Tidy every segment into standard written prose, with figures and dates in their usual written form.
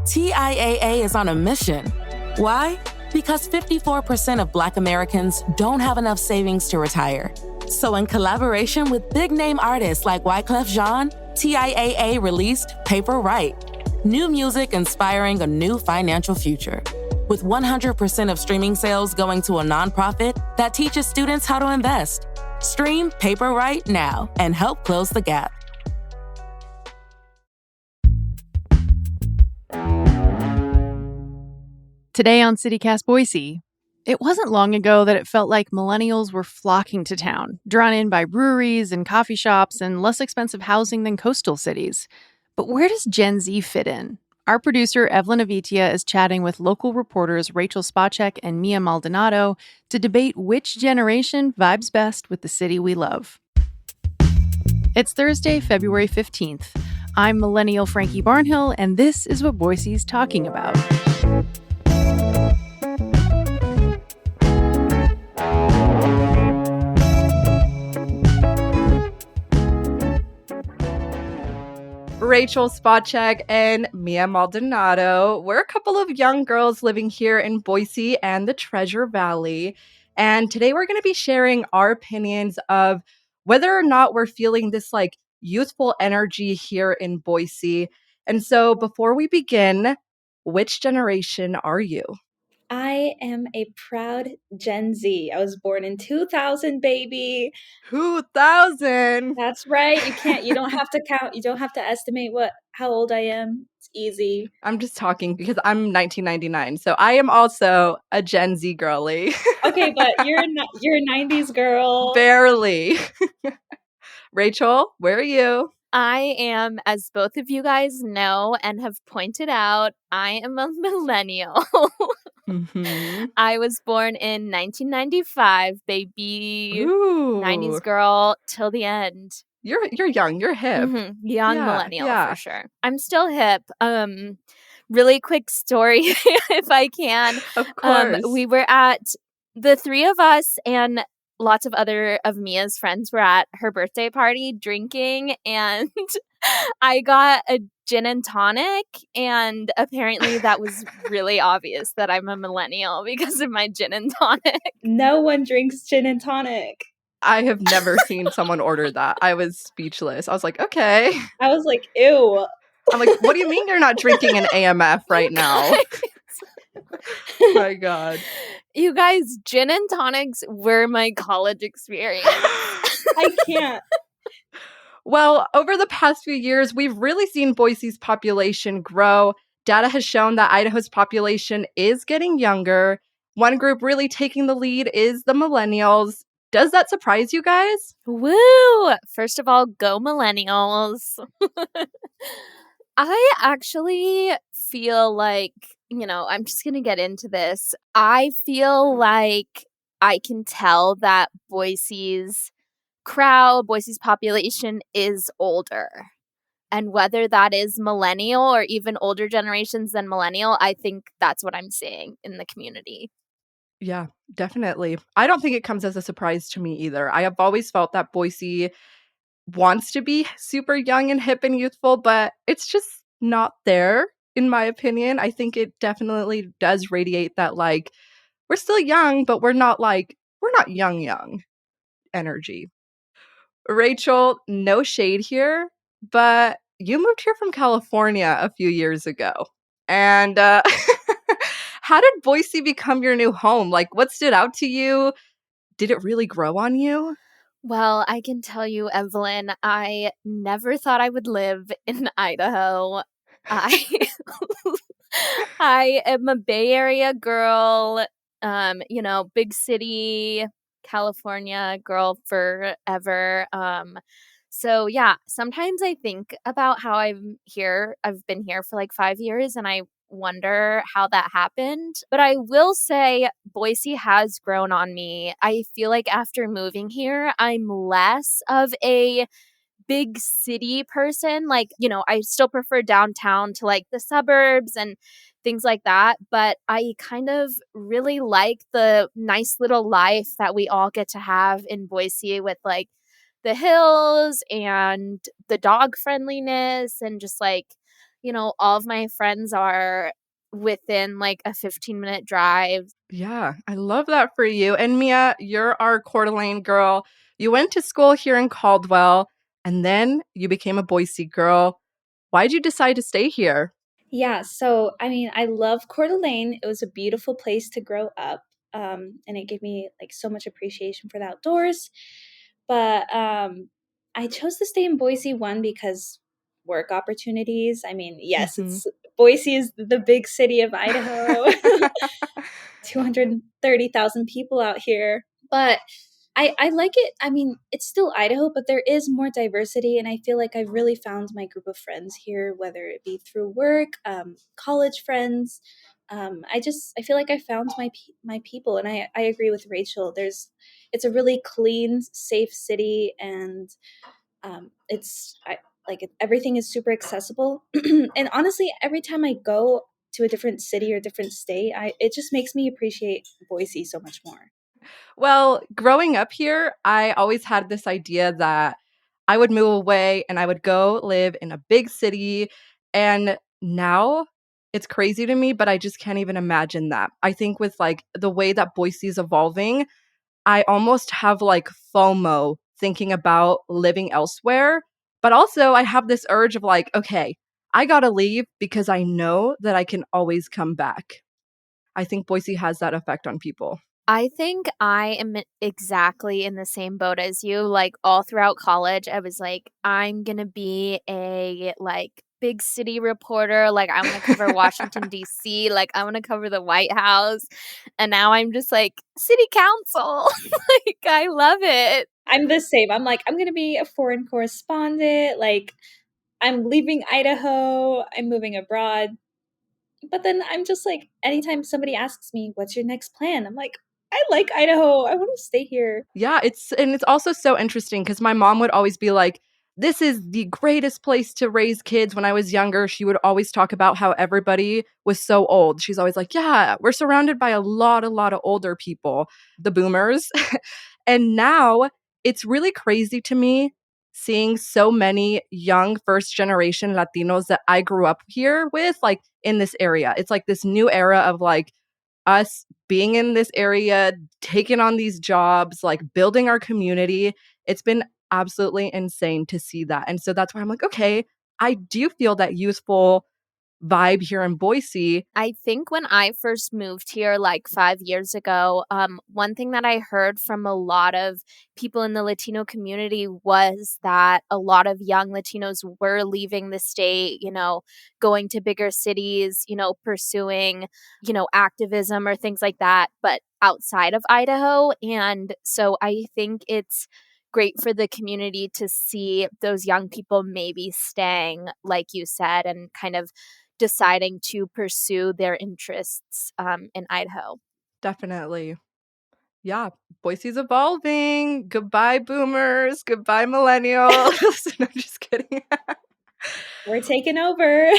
TIAA is on a mission. Why? Because 54% of Black Americans don't have enough savings to retire. So in collaboration with big-name artists like Wyclef Jean, TIAA released Paper Right, new music inspiring a new financial future. With 100% of streaming sales going to a nonprofit that teaches students how to invest. Stream Paper Right now and help close the gap. Today on CityCast Boise, it wasn't long ago that it felt like millennials were flocking to town, drawn in by breweries and coffee shops and less expensive housing than coastal cities. But where does Gen Z fit in? Our producer, Evelyn Avitia, is chatting with local reporters Rachel Spacek and Mia Maldonado to debate which generation vibes best with the city we love. It's Thursday, February 15th. I'm Millennial Frankie Barnhill, and this is what Boise's talking about. Rachel Spacek and Mia Maldonado. We're a couple of young girls living here in Boise and the Treasure Valley. And today we're going to be sharing our opinions of whether or not we're feeling this youthful energy here in Boise. And so before we begin, which generation are you? I am a proud Gen Z. I was born in 2000, baby. 2000. That's right. You don't have to count. You don't have to estimate how old I am. It's easy. I'm just talking because I'm 1999. So I am also a Gen Z girly. Okay, but you're a 90s girl. Barely. Rachel, where are you? I am, as both of you guys know and have pointed out, I am a millennial. Mm-hmm. I was born in 1995, baby. Ooh. 90s girl till the end. You're young. You're hip. Mm-hmm. Young millennial for sure. I'm still hip. Really quick story, if I can. Of course. We were at the three of us and lots of other of Mia's friends were at her birthday party drinking, and I got a gin and tonic, and apparently that was really obvious that I'm a millennial because of my gin and tonic. No one drinks gin and tonic. I have never seen someone order that. I was speechless. I was like, okay. I was like, ew. I'm like, what do you mean you're not drinking an AMF right now? Oh my God. You guys, gin and tonics were my college experience. I can't. Well, over the past few years, we've really seen Boise's population grow. Data has shown that Idaho's population is getting younger. One group really taking the lead is the millennials. Does that surprise you guys? Woo! First of all, go millennials. I actually feel like, I'm just going to get into this. I feel like I can tell that Boise's population is older. And whether that is millennial or even older generations than millennial, I think that's what I'm seeing in the community. Yeah, definitely. I don't think it comes as a surprise to me either. I have always felt that Boise wants to be super young and hip and youthful, but it's just not there, in my opinion. I think it definitely does radiate that we're still young, but we're not young energy. Rachel, no shade here, but you moved here from California a few years ago. And how did Boise become your new home? What stood out to you? Did it really grow on you? Well, I can tell you, Evelyn, I never thought I would live in Idaho. I am a Bay Area girl, big city, California girl forever. So yeah, sometimes I think about how I'm here. I've been here for 5 years, and I wonder how that happened. But I will say Boise has grown on me. I feel like after moving here, I'm less of a big city person. I still prefer downtown to the suburbs and things like that. But I kind of really like the nice little life that we all get to have in Boise with the hills and the dog friendliness and just all of my friends are within like a 15-minute drive. Yeah, I love that for you. And Mia, you're our Coeur d'Alene girl. You went to school here in Caldwell, and then you became a Boise girl. Why'd you decide to stay here? Yeah, so I mean, I love Coeur d'Alene. It was a beautiful place to grow up, and it gave me like so much appreciation for the outdoors. But I chose to stay in Boise one because work opportunities. I mean, yes, Mhm. it's Boise is the big city of Idaho, 230,000 people out here. But I like it. I mean, it's still Idaho, but there is more diversity, and I feel like I've really found my group of friends here, whether it be through work, college friends. I feel like I found my people, and I agree with Rachel. It's a really clean, safe city, and everything is super accessible. And honestly, every time I go to a different city or different state, it just makes me appreciate Boise so much more. Well, growing up here, I always had this idea that I would move away and I would go live in a big city. And now it's crazy to me, but I just can't even imagine that. I think with like the way that Boise is evolving, I almost have like FOMO thinking about living elsewhere. But also, I have this urge of like, okay, I gotta leave because I know that I can always come back. I think Boise has that effect on people. I think I am exactly in the same boat as you. Like all throughout college, I was like, I'm gonna be a like big city reporter. Like I want to cover Washington D.C. Like I want to cover the White House, and now I'm just like city council. Like I love it. I'm the same. I'm like, I'm going to be a foreign correspondent. Like, I'm leaving Idaho. I'm moving abroad. But then I'm just like, anytime somebody asks me, what's your next plan? I'm like, I like Idaho. I want to stay here. Yeah, it's also so interesting because my mom would always be like, "This is the greatest place to raise kids." When I was younger, she would always talk about how everybody was so old. She's always like, "Yeah, we're surrounded by a lot of older people, the boomers." And now it's really crazy to me seeing so many young first generation Latinos that I grew up here with, like in this area. It's like this new era of like us being in this area, taking on these jobs, like building our community. It's been absolutely insane to see that. And so that's why I'm like, okay, I do feel that youthful vibe here in Boise. I think when I first moved here like 5 years ago, one thing that I heard from a lot of people in the Latino community was that a lot of young Latinos were leaving the state, going to bigger cities, pursuing, activism or things like that, but outside of Idaho. And so I think it's great for the community to see those young people maybe staying, like you said, and kind of deciding to pursue their interests in Idaho. Definitely. Yeah, Boise's evolving. Goodbye, boomers. Goodbye, millennials. No, I'm just kidding. We're taking over.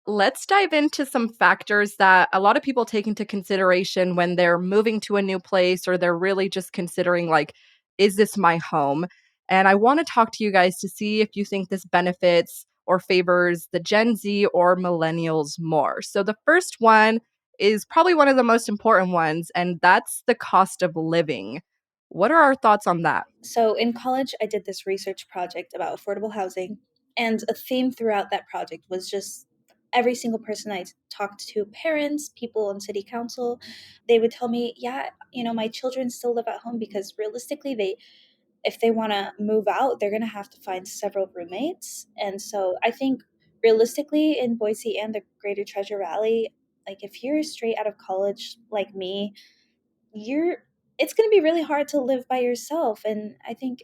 Let's dive into some factors that a lot of people take into consideration when they're moving to a new place or they're really just considering, like, is this my home? And I want to talk to you guys to see if you think this benefits or favors the Gen Z or millennials more. So the first one is probably one of the most important ones, and that's the cost of living. What are our thoughts on that? So in college, I did this research project about affordable housing. And a theme throughout that project was just every single person I talked to, parents, people on city council, they would tell me, yeah, my children still live at home because realistically, if they want to move out, they're going to have to find several roommates. And so I think realistically in Boise and the greater Treasure Valley, like if you're straight out of college like me, you're it's going to be really hard to live by yourself. And I think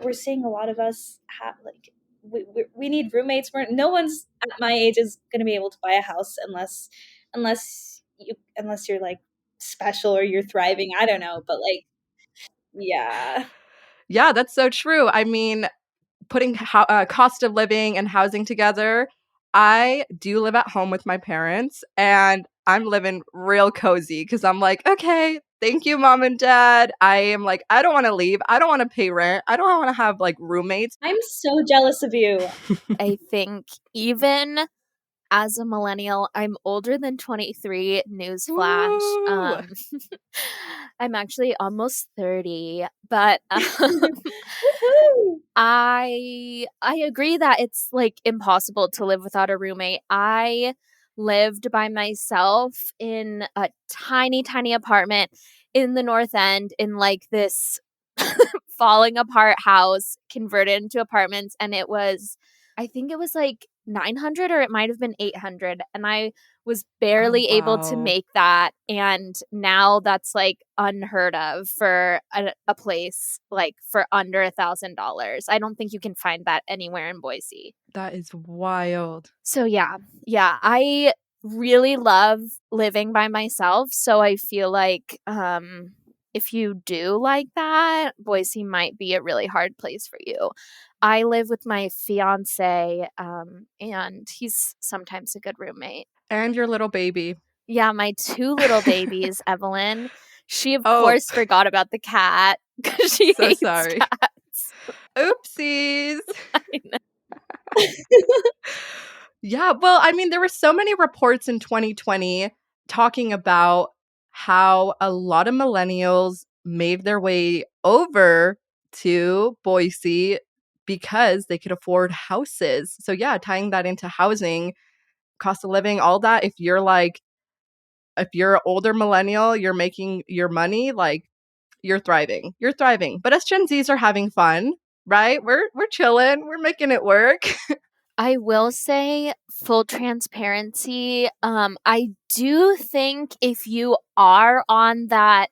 we're seeing a lot of us have like we need roommates. No one's at my age is going to be able to buy a house unless you're like special or you're thriving. I don't know, but like yeah. Yeah, that's so true. I mean, putting cost of living and housing together, I do live at home with my parents and I'm living real cozy because I'm like, okay, Thank you, mom and dad. I am like, I don't want to leave. I don't want to pay rent. I don't want to have like roommates. I'm so jealous of you. I think even as a millennial, I'm older than 23. Newsflash. Woo! I'm actually almost 30, but Woohoo! I agree that it's like impossible to live without a roommate. I lived by myself in a tiny, tiny apartment in the North End in like this falling apart house converted into apartments, and I think it was like 900 or it might have been 800, and I was barely able to wow. make that, and now that's like unheard of for a place like for under $1,000. I don't think you can find that anywhere in Boise. That is wild. So yeah, I really love living by myself, so I feel like if you do like that, Boise might be a really hard place for you. I live with my fiance, and he's sometimes a good roommate. And your little baby. Yeah, my 2 little babies, Evelyn. She, of Oh. course, forgot about the cat because she So hates sorry. cats. Oopsies. I know. Yeah, well, I mean, there were so many reports in 2020 talking about how a lot of millennials made their way over to Boise because they could afford houses. So yeah, tying that into housing, cost of living, all that. If you're an older millennial, you're making your money, like you're thriving. You're thriving. But us Gen Zs are having fun, right? We're chilling. We're making it work. I will say, full transparency, I do think if you are on that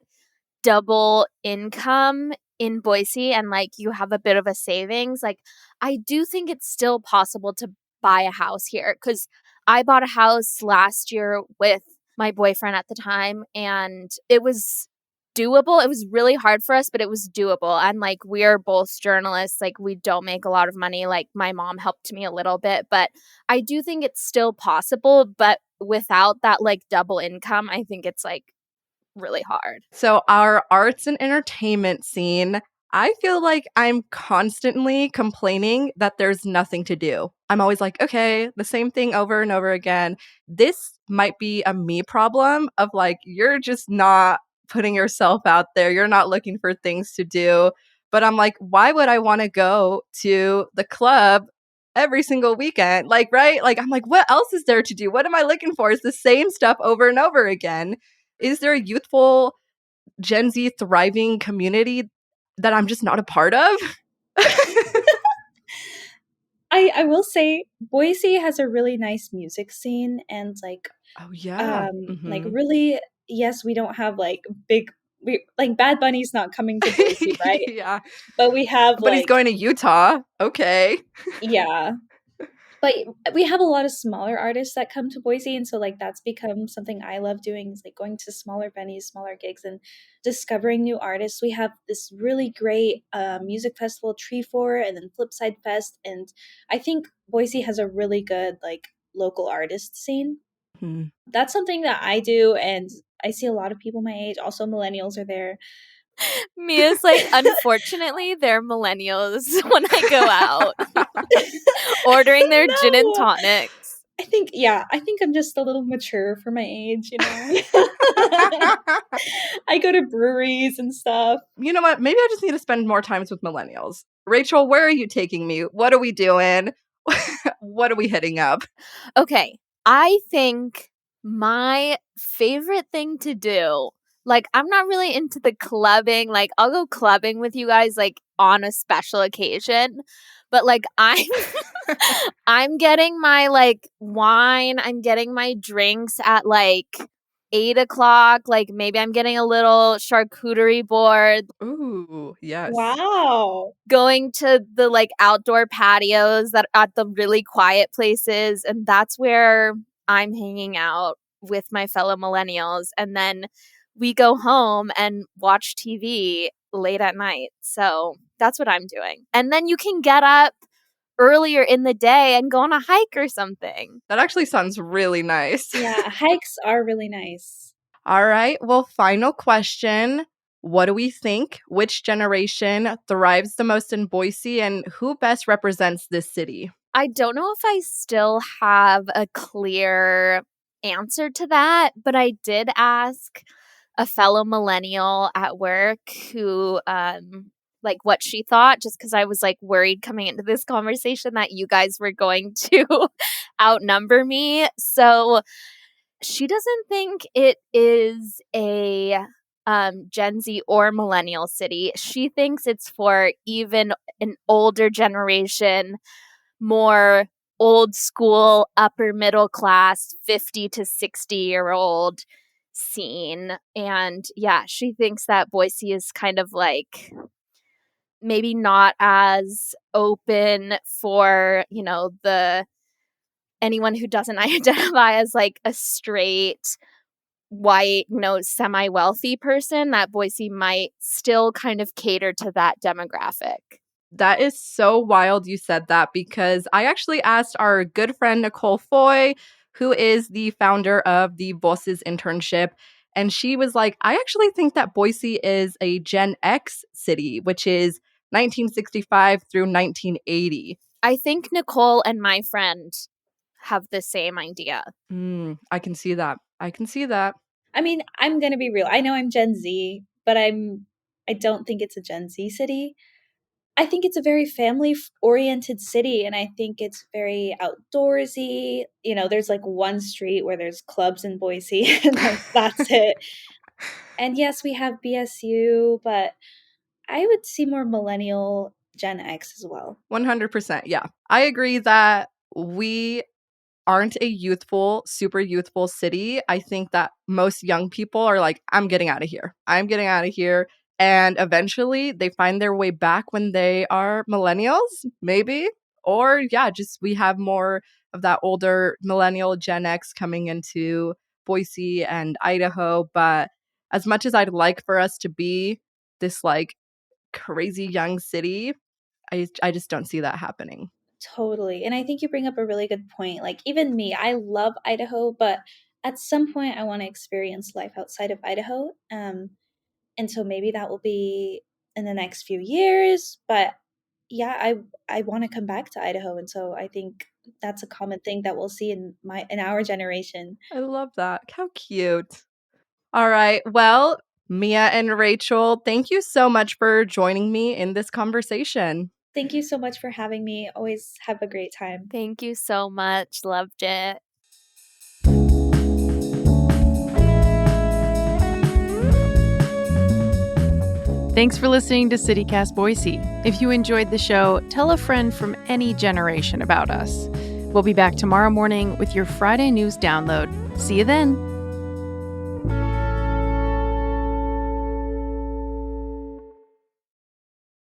double income in Boise and like you have a bit of a savings, like I do think it's still possible to buy a house here, because I bought a house last year with my boyfriend at the time, and it was doable. It was really hard for us, but it was doable. And like we're both journalists, like we don't make a lot of money. Like my mom helped me a little bit, but I do think it's still possible, but without that like double income, I think it's like really hard. So our arts and entertainment scene, I feel like I'm constantly complaining that there's nothing to do. I'm always like, okay, the same thing over and over again. This might be a me problem of like, you're just not putting yourself out there. You're not looking for things to do. But I'm like, why would I want to go to the club every single weekend? Like, right? Like, I'm like, what else is there to do? What am I looking for? It's the same stuff over and over again. Is there a youthful Gen Z thriving community that I'm just not a part of? I will say Boise has a really nice music scene, and like Oh yeah. like really, yes, we don't have like like Bad Bunny's not coming to Boise, right? Yeah. But we have But he's going to Utah. Okay. yeah. But we have a lot of smaller artists that come to Boise, and so like that's become something I love doing, is like going to smaller venues, smaller gigs, and discovering new artists. We have this really great music festival, Tree For, and then Flipside Fest, and I think Boise has a really good like local artist scene. That's something that I do, and I see a lot of people my age, also millennials, are there. Mia's like, unfortunately, they're millennials when I go out ordering their gin and tonics. I think I'm just a little mature for my age, you know. I go to breweries and stuff. You know what? Maybe I just need to spend more time with millennials. Rachel, where are you taking me? What are we doing? What are we hitting up? Okay, I think my favorite thing to do, like I'm not really into the clubbing. Like I'll go clubbing with you guys like on a special occasion, but like I'm getting my like wine, I'm getting my drinks at like 8:00. Like maybe I'm getting a little charcuterie board. Ooh, yes. Wow. Going to the like outdoor patios that at the really quiet places, and that's where I'm hanging out with my fellow millennials, and then we go home and watch TV late at night. So that's what I'm doing. And then you can get up earlier in the day and go on a hike or something. That actually sounds really nice. Yeah, hikes are really nice. All right. Well, final question. What do we think? Which generation thrives the most in Boise, and who best represents this city? I don't know if I still have a clear answer to that, but I did ask a fellow millennial at work who like what she thought, just because I was like worried coming into this conversation that you guys were going to outnumber me. So she doesn't think it is a Gen Z or millennial city. She thinks it's for even an older generation, more old school, upper middle class, 50 to 60-year-old scene. And yeah, she thinks that Boise is kind of like maybe not as open for, the anyone who doesn't identify as like a straight white, semi-wealthy person, that Boise might still kind of cater to that demographic. That is so wild you said that, because I actually asked our good friend Nicole Foy, who is the founder of the Bosses Internship, and she was like, I actually think that Boise is a Gen X city, which is 1965 through 1980. I think Nicole and my friend have the same idea. I can see that. I can see that. I mean, I'm going to be real. I know I'm Gen Z, but I don't think it's a Gen Z city. I think it's a very family-oriented city, and I think it's very outdoorsy. There's like one street where there's clubs in Boise, and like that's it. And yes, we have BSU, but I would see more millennial Gen X as well. 100%. Yeah. I agree that we aren't a super youthful city. I think that most young people are like, I'm getting out of here. I'm getting out of here. And eventually they find their way back when they are millennials, maybe. Or, yeah, just we have more of that older millennial Gen X coming into Boise and Idaho. But as much as I'd like for us to be this like crazy young city, I just don't see that happening. Totally. And I think you bring up a really good point. Like, even me, I love Idaho, but at some point I want to experience life outside of Idaho. And so maybe that will be in the next few years. But yeah, I want to come back to Idaho. And so I think that's a common thing that we'll see in our generation. I love that. How cute. All right. Well, Mia and Rachel, thank you so much for joining me in this conversation. Thank you so much for having me. Always have a great time. Thank you so much. Loved it. Thanks for listening to CityCast Boise. If you enjoyed the show, tell a friend from any generation about us. We'll be back tomorrow morning with your Friday news download. See you then.